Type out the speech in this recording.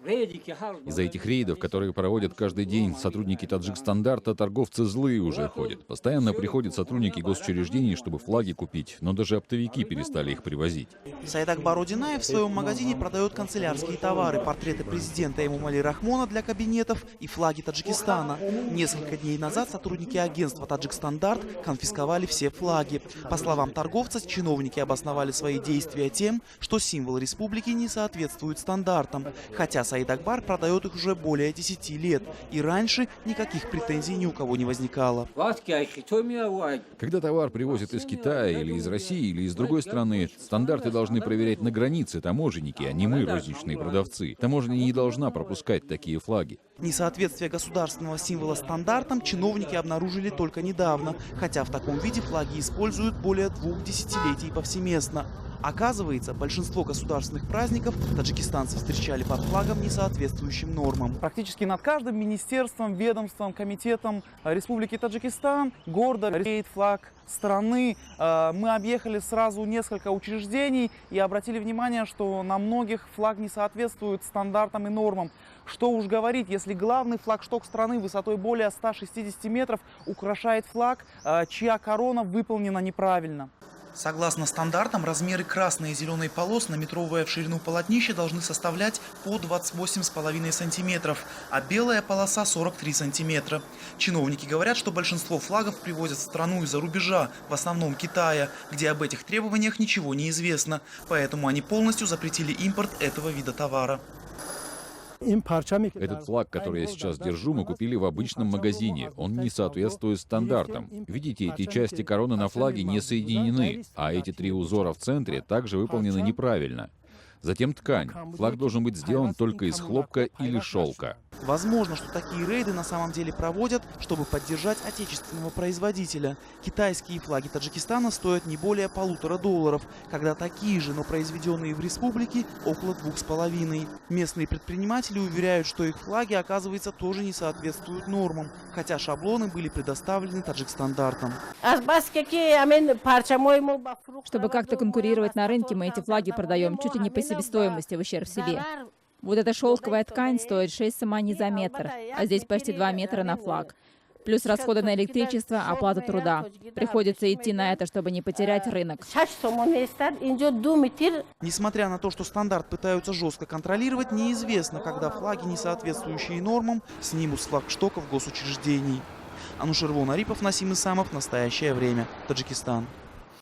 Из-за этих рейдов, которые проводят каждый день сотрудники Таджикстандарта, торговцы злые уже ходят. Постоянно приходят сотрудники госучреждений, чтобы флаги купить, но даже оптовики перестали их привозить. Саидакбар Удинаев в своем магазине продает канцелярские товары, портреты президента Эмомали Рахмона для кабинетов и флаги Таджикистана. Несколько дней назад сотрудники агентства Таджикстандарт конфисковали все флаги. По словам торговца, чиновники обосновали свои действия тем, что символ республики не соответствует стандартам. Хотя Саидакбар продает их уже более 10 лет. И раньше никаких претензий ни у кого не возникало. Когда товар привозят из Китая или из России или из другой страны, стандарты должны проверять на границе таможенники, а не мы, розничные продавцы. Таможня не должна пропускать такие флаги. Несоответствие государственного символа стандартам чиновники обнаружили только недавно, хотя в таком виде флаги используют более 2 десятилетий повсеместно. Оказывается, большинство государственных праздников таджикистанцы встречали под флагом, не соответствующим нормам. Практически над каждым министерством, ведомством, комитетом Республики Таджикистан гордо реет флаг страны. Мы объехали сразу несколько учреждений и обратили внимание, что на многих флаг не соответствует стандартам и нормам. Что уж говорить, если главный флагшток страны высотой более 160 метров украшает флаг, чья корона выполнена неправильно. Согласно стандартам, размеры красной и зеленой полос на метровое в ширину полотнище должны составлять по 28,5 сантиметров, а белая полоса 43 сантиметра. Чиновники говорят, что большинство флагов привозят в страну из-за рубежа, в основном Китая, где об этих требованиях ничего не известно, поэтому они полностью запретили импорт этого вида товара. Этот флаг, который я сейчас держу, мы купили в обычном магазине. Он не соответствует стандартам. Видите, эти части короны на флаге не соединены, а эти 3 узора в центре также выполнены неправильно. Затем ткань. Флаг должен быть сделан только из хлопка или шелка. Возможно, что такие рейды на самом деле проводят, чтобы поддержать отечественного производителя. Китайские флаги Таджикистана стоят не более $1,5, когда такие же, но произведенные в республике, около 2,5. Местные предприниматели уверяют, что их флаги, оказывается, тоже не соответствуют нормам, хотя шаблоны были предоставлены Таджикстандартам. Чтобы как-то конкурировать на рынке, мы эти флаги продаем чуть ли не по себестоимости в ущерб себе. Вот эта шелковая ткань стоит 6 самани за метр, а здесь почти 2 метра на флаг. Плюс расходы на электричество, оплата труда. Приходится идти на это, чтобы не потерять рынок. Несмотря на то, что стандарт пытаются жестко контролировать, неизвестно, когда флаги, не соответствующие нормам, снимут с флагштоков госучреждений. Анушервон Арипов, Насим Исамов. Настоящее время. Таджикистан.